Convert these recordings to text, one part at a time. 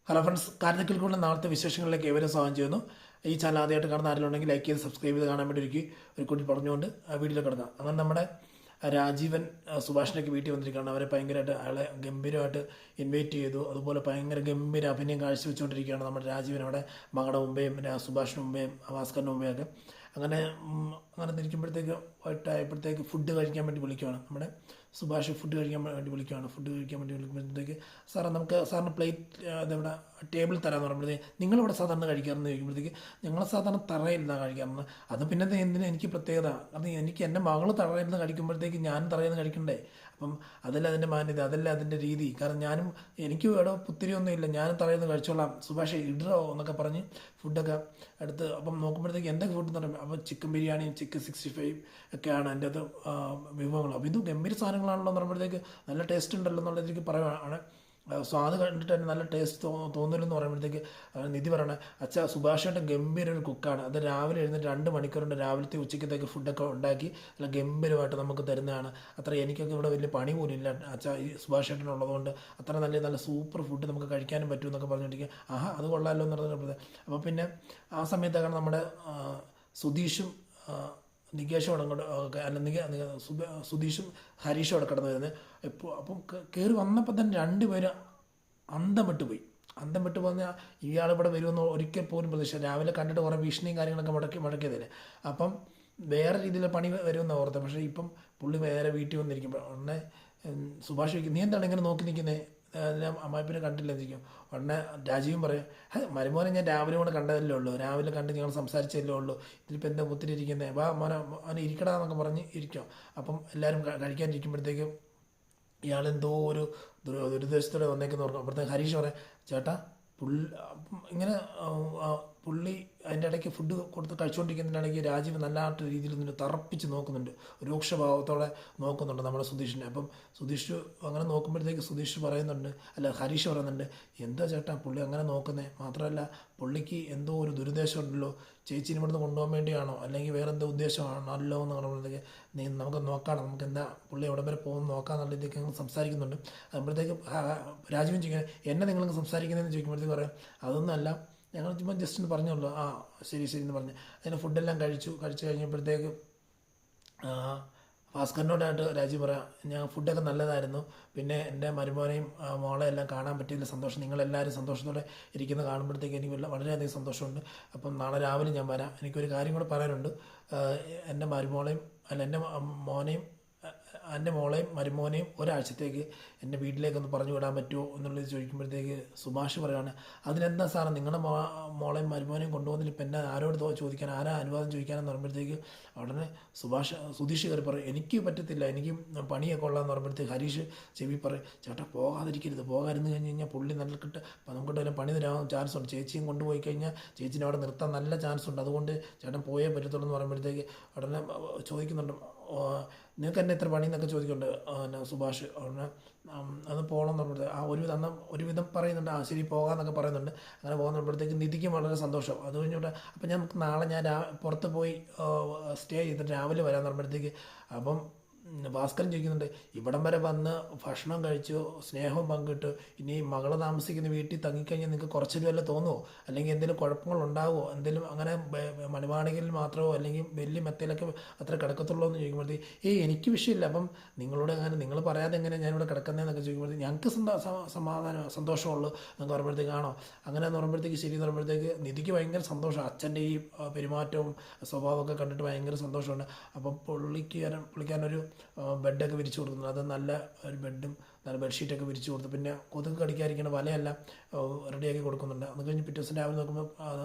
Hello friends, കാരക്കൽക്കുള്ള നാളത്തെ വിശേഷങ്ങളിലേക്ക് ഏവരും സ്വാഗതം ചെയ്യുന്നു. ഈ ചാനൽ ആദ്യമായിട്ട് കാണുന്ന ആരെങ്കിലും ലൈക്ക് ചെയ്ത് സബ്സ്ക്രൈബ് ചെയ്ത് കാണാൻ വേണ്ടി ഒരു കൂട്ടി പറഞ്ഞുകൊണ്ട് വീഡിയോയിൽ കിടക്കാം. അങ്ങനെ നമ്മുടെ രാജീവൻ സുഭാഷിൻ്റെയൊക്കെ വീട്ടിൽ വന്നിരിക്കുകയാണ്. അവരെ ഭയങ്കരമായിട്ട് അയാളെ ഗംഭീരമായിട്ട് ഇൻവൈറ്റ് ചെയ്തു. അതുപോലെ ഭയങ്കര ഗംഭീര അഭിനയം കാഴ്ചവെച്ചുകൊണ്ടിരിക്കുകയാണ് നമ്മുടെ രാജീവൻ അവിടെ മകളുടെ മുമ്പേയും സുഭാഷിന് മുമ്പേയും ഭാസ്കറിന് മുമ്പേ ഒക്കെ. അങ്ങനെ നിൽക്കുമ്പോഴത്തേക്ക് വൈകിട്ടായപ്പോഴത്തേക്ക് ഫുഡ് കഴിക്കാൻ വേണ്ടി വിളിക്കുകയാണ്. നമ്മുടെ സുഭാഷ് ഫുഡ് കഴിക്കാൻ വേണ്ടി വിളിക്കുകയാണ്. ഫുഡ് കഴിക്കാൻ വേണ്ടി വിളിക്കുമ്പോഴത്തേക്ക് സാറേ സാറിന് പ്ലേറ്റ് ഇതെവിടെ ടേബിൾ തരാമെന്ന് പറയുമ്പോഴത്തേക്ക് നിങ്ങളിവിടെ സാധാരണ കഴിക്കാമെന്ന് ചോദിക്കുമ്പോഴത്തേക്ക് ഞങ്ങൾ സാധാരണ തറയിലാണ് കഴിക്കാമെന്ന്. അത് പിന്നെ എന്തിനാ എനിക്ക് പ്രത്യേകത, അത് എനിക്ക് എൻ്റെ മകൾ തറയിൽ നിന്ന് കഴിക്കുമ്പോഴത്തേക്ക് ഞാനും തറയിൽ നിന്ന് കഴിക്കണ്ടേ. അപ്പം അതല്ല അതിൻ്റെ മാന്യത, അതല്ല അതിൻ്റെ രീതി. കാരണം എനിക്ക് ഇവിടെ പുത്തിരിയൊന്നും ഇല്ല, ഞാനും തറയിൽ നിന്ന് കഴിച്ചോളാം, സുഭാഷ് ഇടറോ എന്നൊക്കെ പറഞ്ഞ് ഫുഡൊക്കെ എടുത്ത്. അപ്പം നോക്കുമ്പോഴത്തേക്ക് എന്തൊക്കെ ഫുഡ് എന്ന് പറയുമ്പോൾ അപ്പോൾ ചിക്കൻ ബിരിയാണിയും ചിക്കൻ 65 ഒക്കെയാണ് എൻ്റെ അത് വിഭവങ്ങൾ. അപ്പോൾ ഇത് ഗംഭീര സാധനങ്ങളാണല്ലോ എന്ന് പറയുമ്പോഴത്തേക്ക് നല്ല ടേസ്റ്റ് ഉണ്ടല്ലോ എന്നുള്ള രീതിക്ക് പറയുകയാണ്. സ്വാദ് കണ്ടിട്ട് തന്നെ നല്ല ടേസ്റ്റ് തോന്നില്ലെന്ന് പറയുമ്പോഴത്തേക്ക് നിധി പറയണേ, അച്ഛാ സുഭാഷേട്ടൻ ഗംഭീര ഒരു കുക്കാണ്, അത് രാവിലെ എഴുന്നേറ്റ് 2 മണിക്കൂറുണ്ട് രാവിലത്തെ ഉച്ചക്കത്തേക്ക് ഫുഡൊക്കെ ഉണ്ടാക്കി നല്ല ഗംഭീരമായിട്ട് നമുക്ക് തരുന്നതാണ്. അത്ര എനിക്കൊക്കെ ഇവിടെ വലിയ പണി പോലും ഇല്ല അച്ഛാ, ഈ സുഭാഷേട്ടനുള്ളതുകൊണ്ട് അത്ര നല്ല സൂപ്പർ ഫുഡ് നമുക്ക് കഴിക്കാനും പറ്റും എന്നൊക്കെ പറഞ്ഞിട്ടിരിക്കുക. അത് കൊള്ളാമല്ലോ എന്ന് പറഞ്ഞത്. അപ്പോൾ പിന്നെ ആ സമയത്തൊക്കെ നമ്മുടെ സുധീഷും നികേഷും അങ്ങോട്ട് സുധീഷും ഹരീഷും അവിടെ കടന്നു വരുന്നത്. അപ്പം കയറി വന്നപ്പോൾ തന്നെ 2 പേര് അന്തം വിട്ടു പറഞ്ഞാൽ ഇയാളിവിടെ വരുമെന്ന് ഒരിക്കൽ പോലും പ്രതീക്ഷ. രാവിലെ കണ്ടിട്ട് കുറേ ഭീഷണിയും കാര്യങ്ങളൊക്കെ മുടക്കിയതല്ലേ. അപ്പം വേറെ രീതിയിൽ പണി വരുമെന്ന് ഓർത്തത്. പക്ഷേ ഇപ്പം പുള്ളി വേറെ വീട്ടിൽ വന്നിരിക്കുമ്പോൾ ഉടനെ സുഭാഷ് ചോദിക്കും, നീ എന്താണ് ഇങ്ങനെ നോക്കി നിൽക്കുന്നത്, ഞാൻ അമ്മായിപ്പിനെ കണ്ടില്ലെന്നിരിക്കും. ഉടനെ രാജീവും പറയും, മരുമോനെ ഞാൻ രാവിലെ കൊണ്ട് കണ്ടതല്ലേ ഉള്ളൂ, രാവിലെ കണ്ട് ഞങ്ങൾ സംസാരിച്ചല്ലേ ഉള്ളൂ, ഇതിലിപ്പോൾ എന്താ ഒത്തിരി ഇരിക്കുന്നത്, വാ മോനെ ഇരിക്കടാന്നൊക്കെ പറഞ്ഞ് ഇരിക്കും. അപ്പം എല്ലാവരും കഴിക്കാനിരിക്കുമ്പോഴത്തേക്കും ഇയാളെന്തോ ഒരു ദുരുദ്ദേശത്തോടെ വന്നേക്കെന്ന് പറഞ്ഞു. അപ്പോഴത്തേക്ക് ഹരീഷ് പറയാം, ചേട്ടാ ഇങ്ങനെ പുള്ളി അതിൻ്റെ ഇടയ്ക്ക് ഫുഡ് കൊടുത്ത് കഴിച്ചുകൊണ്ടിരിക്കുന്നതിൻ്റെ ഇടയ്ക്ക് രാജീവ് നല്ലതായിട്ട് രീതിയിൽ നിന്ന് തറപ്പിച്ച് നോക്കുന്നുണ്ട്, രൂക്ഷഭാവത്തോടെ നോക്കുന്നുണ്ട് നമ്മുടെ സുധീഷിനെ. അപ്പം സുധീഷ് അങ്ങനെ നോക്കുമ്പോഴത്തേക്ക് സുധീഷ് പറയുന്നുണ്ട്, ഹരീഷ് പറയുന്നുണ്ട്, എന്താ ചേട്ടാ പുള്ളി അങ്ങനെ നോക്കുന്നത്, മാത്രമല്ല പുള്ളിക്ക് എന്തോ ഒരു ദുരുദ്ദേശം ഉണ്ടല്ലോ, ചേച്ചിനെ ഇവിടുന്ന് കൊണ്ടുപോകാൻ വേണ്ടിയാണോ അല്ലെങ്കിൽ വേറെ എന്തോ ഉദ്ദേശമാണല്ലോ എന്ന് പറയുമ്പോഴത്തേക്ക് നമുക്ക് നോക്കണം, നമുക്ക് എന്താ പുള്ളി എവിടെ വരെ പോകുമെന്ന് നോക്കാമെന്നുള്ള രീതിക്ക് ഞങ്ങൾ സംസാരിക്കുന്നുണ്ട്. അപ്പോഴത്തേക്കും രാജീവൻ ചോദിക്കുന്നത്, എന്നെ നിങ്ങൾക്ക് സംസാരിക്കുന്നതെന്ന് ചോദിക്കുമ്പോഴത്തേക്ക് പറയാം, അതൊന്നുമല്ല, ഞങ്ങൾ ചുമ്മാ ജസ്റ്റ് ഒന്ന് പറഞ്ഞുള്ളൂ. ശരി എന്ന് പറഞ്ഞ് അതിന് ഫുഡെല്ലാം കഴിച്ചു കഴിഞ്ഞപ്പോഴത്തേക്ക് ഭാസ്കറിനോടായിട്ട് രാജീവ് പറയാം, ഞാൻ ഫുഡൊക്കെ നല്ലതായിരുന്നു, പിന്നെ എൻ്റെ മരുമോനെയും മോളെ എല്ലാം കാണാൻ പറ്റിയതിൽ സന്തോഷം, നിങ്ങളെല്ലാവരും സന്തോഷത്തോടെ ഇരിക്കുന്നത് കാണുമ്പോഴത്തേക്ക് എനിക്ക് വളരെയധികം സന്തോഷമുണ്ട്. അപ്പം നാളെ രാവിലെ ഞാൻ വരാം. എനിക്കൊരു കാര്യം കൂടെ പറയാനുണ്ട്. എൻ്റെ എൻ്റെ മോളെയും മരുമോനെയും ഒരാഴ്ചത്തേക്ക് എൻ്റെ വീട്ടിലേക്കൊന്ന് പറഞ്ഞു വിടാൻ പറ്റുമോ എന്നുള്ളത് ചോദിക്കുമ്പോഴത്തേക്ക് സുഭാഷ് പറയുകയാണ്, അതിനെന്താ സാറേ, നിങ്ങളുടെ മോളെയും മരുമോനെയും കൊണ്ടുപോകുന്നതിൽ ഇപ്പം എന്നെ ആരോട് ചോദിക്കാൻ, ആരാ അനുവാദം ചോദിക്കാനെന്ന് പറയുമ്പോഴത്തേക്ക് ഉടനെ സുധീഷ് കയറി പറയും, എനിക്ക് പറ്റത്തില്ല, എനിക്ക് പണിയൊക്കെ ഉള്ളതെന്ന് പറയുമ്പോഴത്തേക്ക് ഹരീഷ് ചെവി പറയും, ചേട്ടാ പോകാതിരുന്ന് കഴിഞ്ഞാൽ പുള്ളി നമുക്കിട്ട് വല്ല പണി തരാൻ ചാൻസ് ഉണ്ട്, ചേച്ചിയും കൊണ്ടുപോയി കഴിഞ്ഞാൽ ചേച്ചിനെ അവിടെ നിർത്താൻ നല്ല ചാൻസ് ഉണ്ട്, അതുകൊണ്ട് ചേട്ടൻ പോയേ പറ്റത്തുള്ളൂ എന്ന് പറയുമ്പോഴത്തേക്ക് ഉടനെ ചോദിക്കുന്നുണ്ട്, നിങ്ങൾക്ക് എന്നെ എത്ര പണി എന്നൊക്കെ ചോദിക്കുന്നുണ്ട് സുഭാഷ്. ഉടനെ അത് പോകണം എന്ന് പറയുന്നത് ഒരുവിധം പറയുന്നുണ്ട്, ശരി പോകാമെന്നൊക്കെ പറയുന്നുണ്ട്. അങ്ങനെ പോകുമ്പോഴത്തേക്ക് നിധിക്കും വളരെ സന്തോഷം. അത് കഴിഞ്ഞിട്ട് അപ്പം നമുക്ക് നാളെ ഞാൻ പുറത്ത് പോയി സ്റ്റേ ചെയ്തിട്ട് രാവിലെ വരാമെന്ന് പറയുമ്പോഴത്തേക്ക് അപ്പം ഭാസ്കരൻ ചോദിക്കുന്നുണ്ട്, ഇവിടം വരെ വന്ന് ഭക്ഷണം കഴിച്ചു, സ്നേഹവും പങ്കിട്ടു, ഇനി മകൾ താമസിക്കുന്ന വീട്ടിൽ തങ്ങിക്കഴിഞ്ഞാൽ നിങ്ങൾക്ക് കുറച്ചൊരു വല്ല തോന്നുമോ, അല്ലെങ്കിൽ എന്തെങ്കിലും കുഴപ്പങ്ങളുണ്ടാകുമോ, എന്തെങ്കിലും അങ്ങനെ മണിമാണികളിൽ മാത്രമോ അല്ലെങ്കിൽ വലിയ മെത്തയിലൊക്കെ അത്ര കിടക്കത്തുള്ളൂ എന്ന് ചോദിക്കുമ്പോഴത്തേക്ക് എനിക്ക് വിഷയമില്ല, അപ്പം നിങ്ങളോട് നിങ്ങൾ പറയാതെ എങ്ങനെ ഞാനിവിടെ കിടക്കുന്നതെന്നൊക്കെ ചോദിക്കുമ്പോഴത്തേക്ക് ഞങ്ങൾക്ക് സന്തോഷമുള്ളൂ എന്നൊക്കെ പറയുമ്പോഴത്തേക്ക് ആണോ അങ്ങനെ എന്ന് പറയുമ്പോഴത്തേക്ക് ശരി എന്ന് പറയുമ്പോഴത്തേക്ക് നിധിക്ക് ഭയങ്കര സന്തോഷം, അച്ഛൻ്റെ ഈ പെരുമാറ്റവും സ്വഭാവമൊക്കെ കണ്ടിട്ട് ഭയങ്കര സന്തോഷമുണ്ട്. അപ്പം പുള്ളിക്കാരനൊരു ബെഡൊക്കെ വിരിച്ചു കൊടുക്കുന്നു, അത് നല്ല ഒരു ബെഡും നല്ല ബെഡ്ഷീറ്റൊക്കെ വിരിച്ചു കൊടുത്തു, പിന്നെ കൊതുക് കടിക്കാതിരിക്കുന്ന വലയെല്ലാം റെഡിയാക്കി കൊടുക്കുന്നുണ്ട്. അത് കഴിഞ്ഞ് പിറ്റേ ദിവസം രാവിലെ നോക്കുമ്പോൾ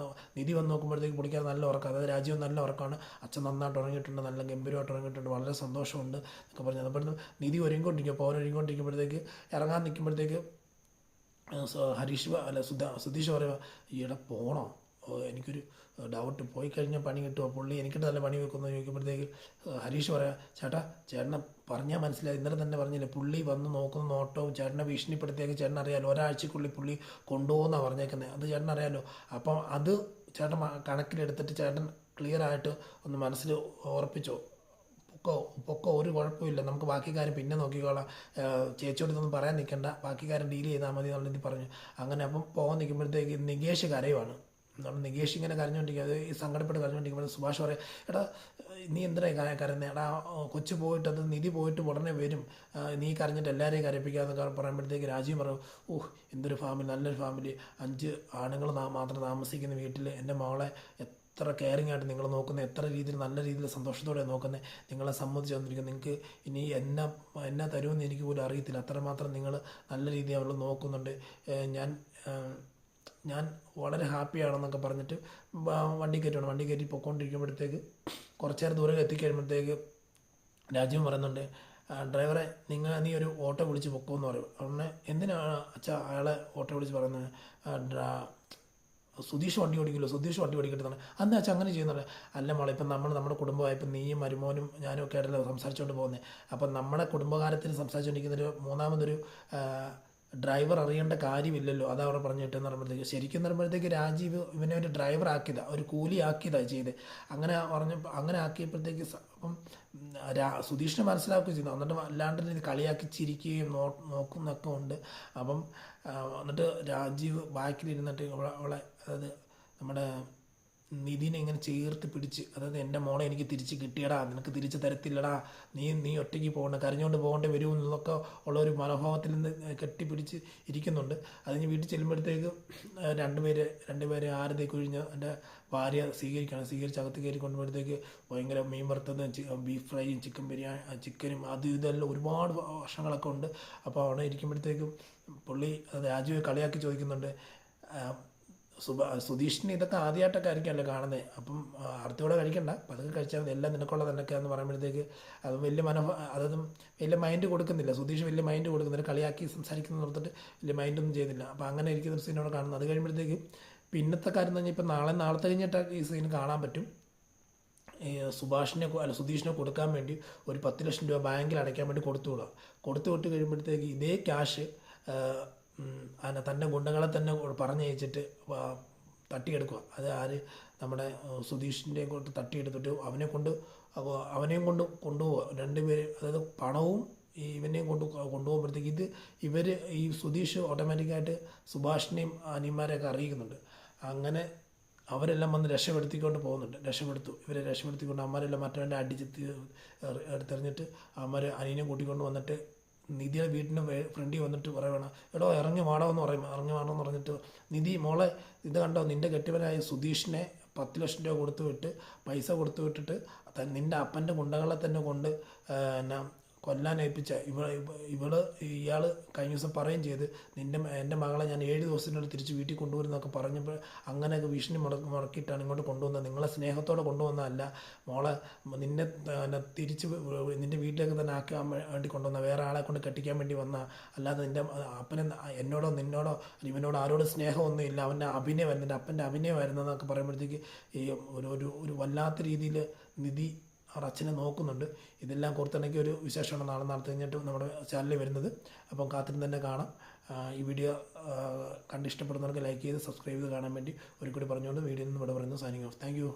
നിധി വന്ന് നോക്കുമ്പോഴത്തേക്ക് പുള്ളിക്കാൻ നല്ല ഉറക്കം, അതായത് രാജീവ് നല്ല ഉറക്കമാണ്, അച്ഛൻ നന്നായിട്ട് ഉറങ്ങിയിട്ടുണ്ട്, നല്ല ഗംഭീരമായിട്ട് ഉറങ്ങിയിട്ടുണ്ട്, വളരെ സന്തോഷമുണ്ട് എന്നൊക്കെ പറഞ്ഞു. അതുപോലെ നിധി ഒരുങ്ങിക്കൊണ്ടിരിക്കും. അപ്പോൾ ഒരുങ്ങിക്കൊണ്ടിരിക്കുമ്പോഴത്തേക്ക് ഇറങ്ങാൻ നിൽക്കുമ്പോഴത്തേക്ക് സുധീഷ് പറയുക, ഈയിടെ പോകണോ, എനിക്കൊരു ഡൗട്ട്, പോയി കഴിഞ്ഞാൽ പണി കിട്ടുമോ, പുള്ളി എനിക്കിട്ട് നല്ല പണി വെക്കുമെന്ന് ചോദിക്കുമ്പോഴത്തേക്ക് ഹരീഷ് പറയാം, ചേട്ടനെ പറഞ്ഞാൽ മനസ്സിലായി, ഇന്നലെ തന്നെ പറഞ്ഞില്ലേ, പുള്ളി വന്ന് നോക്കുന്ന നോട്ടവും ചേട്ടനെ ഭീഷണിപ്പെടുത്തിയൊക്കെ ചേട്ടൻ അറിയാമല്ലോ, ഒരാഴ്ചക്കുള്ളിൽ പുള്ളി കൊണ്ടുപോകുന്നതാണ് പറഞ്ഞേക്കുന്നത്, അത് ചേട്ടൻ അറിയാമല്ലോ. അപ്പം അത് ചേട്ടൻ കണക്കിലെടുത്തിട്ട് ചേട്ടൻ ക്ലിയറായിട്ട് ഒന്ന് മനസ്സിൽ ഉറപ്പിച്ചോ, പൊക്കോ ഒരു കുഴപ്പമില്ല, നമുക്ക് ബാക്കി കാര്യം പിന്നെ നോക്കിക്കോളാം, ചേച്ചിയോട് ഇതൊന്നും പറയാൻ നിൽക്കണ്ട, ബാക്കി കാര്യം ഡീൽ ചെയ്താൽ മതി എന്നുള്ള രീതി പറഞ്ഞു. അങ്ങനെ അപ്പം പോകാൻ നിൽക്കുമ്പോഴത്തേക്ക് നികേഷ് കരയുവാണ്. നമ്മൾ നികേഷ് ഇങ്ങനെ കരഞ്ഞുകൊണ്ടിരിക്കുക, അത് ഈ സങ്കടപ്പെട്ട് കരഞ്ഞുകൊണ്ടിരിക്കുമ്പോൾ സുഭാഷ് പറയും, എടാ നീ എന്തിനാ കരയുന്നത്, എടാ കൊച്ചു പോയിട്ട് അത് നിധി പോയിട്ട് ഉടനെ വരും, നീ കരഞ്ഞിട്ട് എല്ലാവരെയും കരയിപ്പിക്കാന്നൊക്കെ പറയുമ്പോഴത്തേക്ക് രാജീവ് പറയും, ഓഹ് എന്തൊരു ഫാമിലി, നല്ലൊരു ഫാമിലി, 5 ആണുങ്ങൾ മാത്രം താമസിക്കുന്ന വീട്ടിൽ എൻ്റെ മോളെ എത്ര കെയറിങ് ആയിട്ട് നിങ്ങൾ നോക്കുന്നത്, എത്ര രീതിയിൽ നല്ല രീതിയിൽ സന്തോഷത്തോടെ നോക്കുന്നത്, നിങ്ങളെ സമ്മതിച്ച് തന്നിരിക്കുന്നത്, നിങ്ങൾക്ക് ഇനി എന്നാ തരുമെന്ന് എനിക്ക് പോലും അറിയത്തില്ല, അത്രമാത്രം നിങ്ങൾ നല്ല രീതിയിൽ അവൾ നോക്കുന്നുണ്ട്, ഞാൻ വളരെ ഹാപ്പിയാണെന്നൊക്കെ പറഞ്ഞിട്ട് വണ്ടി കയറ്റി പൊയ്ക്കൊണ്ടിരിക്കുമ്പോഴത്തേക്ക് കുറച്ച് നേരം ദൂരം എത്തിക്കഴിയുമ്പോഴത്തേക്ക് രാജീവ് പറയുന്നുണ്ട്, ഡ്രൈവറെ നീ ഒരു ഓട്ടോ വിളിച്ച് പൊക്കോന്ന് പറയും. ഉടനെ എന്തിനാണ് അച്ഛാ അയാളെ ഓട്ടോ വിളിച്ച് പറയുന്നത്, സുധീഷ് വണ്ടി ഓടിക്കട്ടെ. അന്ന് അച്ഛൻ അങ്ങനെ ചെയ്യുന്നുണ്ട്. അല്ല മോളെ, ഇപ്പം നമ്മുടെ കുടുംബമായപ്പോൾ നീയും മരുമോനും ഞാനും ഒക്കെ ആയിട്ടല്ലോ സംസാരിച്ചുകൊണ്ട് പോകുന്നത്, അപ്പം നമ്മുടെ കുടുംബകാര്യത്തിൽ സംസാരിച്ചുകൊണ്ടിരിക്കുന്നൊരു മൂന്നാമതൊരു ഡ്രൈവർ അറിയേണ്ട കാര്യമില്ലല്ലോ, അതാ അവിടെ പറഞ്ഞു കിട്ടുമെന്ന് പറയുമ്പോഴത്തേക്ക്, ശരിക്കും പറയുമ്പോഴത്തേക്ക് രാജീവ് ഇവനെ ഒരു ഡ്രൈവർ ആക്കിയതാണ്, ഒരു കൂലി ആക്കിയതാണ് ചെയ്ത്. അങ്ങനെ ആക്കിയപ്പോഴത്തേക്ക് അപ്പം സുധീഷിനെ മനസ്സിലാക്കുകയും ചെയ്യുന്നു. എന്നിട്ട് അല്ലാണ്ട് ഇത് കളിയാക്കി ചിരിക്കുകയും നോക്കുന്നൊക്കെ ഉണ്ട്. അപ്പം എന്നിട്ട് രാജീവ് ബാക്കിലിരുന്നിട്ട് അവളെ അതായത് നമ്മുടെ നിധിനെ ഇങ്ങനെ ചേർത്ത് പിടിച്ച്, അതായത് എൻ്റെ മോളെ എനിക്ക് തിരിച്ച് കിട്ടിയടാ, നിനക്ക് തിരിച്ച് തരത്തില്ലടാ, നീ ഒറ്റയ്ക്ക് പോകണ്ട, കരഞ്ഞുകൊണ്ട് പോകേണ്ടി വരുമെന്നൊക്കെ ഉള്ളൊരു മനോഭാവത്തിൽ നിന്ന് കെട്ടിപ്പിടിച്ച് ഇരിക്കുന്നുണ്ട്. അതിന് വീട്ടിൽ ചെല്ലുമ്പോഴത്തേക്ക് രണ്ടുപേരെ ആരതേക്ക് ഒഴിഞ്ഞ് എൻ്റെ ഭാര്യ സ്വീകരിച്ച് അകത്ത് കയറി കൊണ്ടുപോയപ്പോഴത്തേക്ക് ഭയങ്കര മീൻ വറുത്തതും ബീഫ് ഫ്രൈയും ചിക്കനും ഇതെല്ലാം ഒരുപാട് ഭക്ഷണങ്ങളൊക്കെ ഉണ്ട്. അപ്പോൾ അവിടെ ഇരിക്കുമ്പോഴത്തേക്കും പുള്ളി രാജുവെ കളിയാക്കി ചോദിക്കുന്നുണ്ട്, സുധീഷിന് ഇതൊക്കെ ആദ്യമായിട്ടൊക്കെ ആയിരിക്കുമല്ലോ കാണുന്നത്, അപ്പം അടുത്തോടെ കഴിക്കണ്ട, പതുക്കെ കഴിച്ചാൽ മതി, എല്ലാം നിനക്കുള്ളത് എന്നൊക്കെ എന്ന് പറയുമ്പോഴത്തേക്ക് അത് അതൊന്നും വലിയ മൈൻഡ് കൊടുക്കുന്നില്ല. സുധീഷ് വലിയ മൈൻഡ് കൊടുക്കുന്നില്ല, കളിയാക്കി സംസാരിക്കുന്ന നിർത്തിട്ട് വലിയ മൈൻഡൊന്നും ചെയ്യുന്നില്ല. അപ്പോൾ അങ്ങനെ ഇരിക്കുന്ന ഒരു സീനോടെ കാണുന്നത്. അത് കഴിയുമ്പോഴത്തേക്ക് പിന്നത്തെ കാര്യം എന്ന് പറഞ്ഞാൽ ഇപ്പം നാളത്തെ കഴിഞ്ഞിട്ട് ഈ സീൻ കാണാൻ പറ്റും. സുധീഷിനെ കൊടുക്കാൻ വേണ്ടി ഒരു 10 ലക്ഷം രൂപ ബാങ്കിൽ അടയ്ക്കാൻ വേണ്ടി കൊടുത്തു വിട്ട് കഴിയുമ്പോഴത്തേക്ക് ഇതേ ക്യാഷ് തൻ്റെ ഗുണ്ടകളെ തന്നെ പറഞ്ഞയച്ചിട്ട് തട്ടിയെടുക്കുക. അത് നമ്മുടെ സുധീഷിൻ്റെ കൊണ്ട് തട്ടിയെടുത്തിട്ട് അവനെയും കൊണ്ട് കൊണ്ടുപോവുക. 2 പേര്, അതായത് പണവും ഇവനെയും കൊണ്ടുപോകുമ്പോഴത്തേക്ക് ഈ സുധീഷ് ഓട്ടോമാറ്റിക്കായിട്ട് സുഭാഷിനെയും അനിയന്മാരെയൊക്കെ അറിയിക്കുന്നുണ്ട്. അങ്ങനെ അവരെല്ലാം വന്ന് ഇവരെ രക്ഷപ്പെടുത്തിക്കൊണ്ട് അമ്മമാരെല്ലാം മറ്റവൻ്റെ എടുത്തെറിഞ്ഞിട്ട് അമ്മമാർ അനിയനെയും കൂട്ടിക്കൊണ്ട് വന്നിട്ട് നിധിയുടെ വീട്ടിന് ഫ്രണ്ടിൽ വന്നിട്ട് പറയുകയാണ്, എടോ ഇറങ്ങി വാടാമെന്ന് പറഞ്ഞിട്ട്, നിധി മോളെ ഇത് കണ്ടോ, നിൻ്റെ കെട്ടിയവനായ സുധീഷിനെ 10 ലക്ഷം രൂപ പൈസ കൊടുത്തു വിട്ടിട്ട് നിൻ്റെ അപ്പൻ്റെ ഗുണ്ടകളെ തന്നെ കൊണ്ട് കൊല്ലാൻ ഏൽപ്പിച്ച ഇയാൾ കഴിഞ്ഞ ദിവസം പറയുകയും ചെയ്ത്, എൻ്റെ മകളെ ഞാൻ 7 ദിവസത്തിനുള്ളിൽ തിരിച്ച് വീട്ടിൽ കൊണ്ടുവരുന്നൊക്കെ പറഞ്ഞപ്പോൾ അങ്ങനെയൊക്കെ ഭീഷണി മുടക്കിയിട്ടാണ് ഇങ്ങോട്ട് കൊണ്ടുവന്നത്, നിങ്ങളെ സ്നേഹത്തോടെ കൊണ്ടുവന്നതല്ല മോളെ, നിന്നെ തിരിച്ച് നിൻ്റെ വീട്ടിലേക്ക് തന്നെ ആക്കാൻ വേണ്ടി കൊണ്ടുവന്ന, വേറെ ആളെ കൊണ്ട് കെട്ടിക്കാൻ വേണ്ടി വന്ന, അല്ലാതെ നിൻ്റെ അപ്പനെ നിന്നോടോ ഇവനോട് ആരോടും സ്നേഹമൊന്നും ഇല്ല, നിൻ്റെ അപ്പൻ്റെ അഭിനയമായിരുന്നതെന്നൊക്കെ പറയുമ്പോഴത്തേക്ക് ഈ ഒരു വല്ലാത്ത രീതിയിൽ നിധി അച്ഛനെ നോക്കുന്നുണ്ട്. ഇതെല്ലാം കൊടുത്തിട്ടുണ്ടെങ്കിൽ ഒരു വിശേഷമാണ് നാളെ കഴിഞ്ഞിട്ട് നമ്മുടെ ചാനലിൽ വരുന്നത്. അപ്പം കാത്തിരുന്ന് തന്നെ കാണാം. ഈ വീഡിയോ കണ്ടിഷ്ടപ്പെടുന്നവർക്ക് ലൈക്ക് ചെയ്ത് സബ്സ്ക്രൈബ് ചെയ്ത് കാണാൻ വേണ്ടി ഒരിക്കലും പറഞ്ഞുകൊണ്ട് വീഡിയോയിൽ നിന്ന് ഇവിടെ പറയുന്നു. Signing off. Thank you.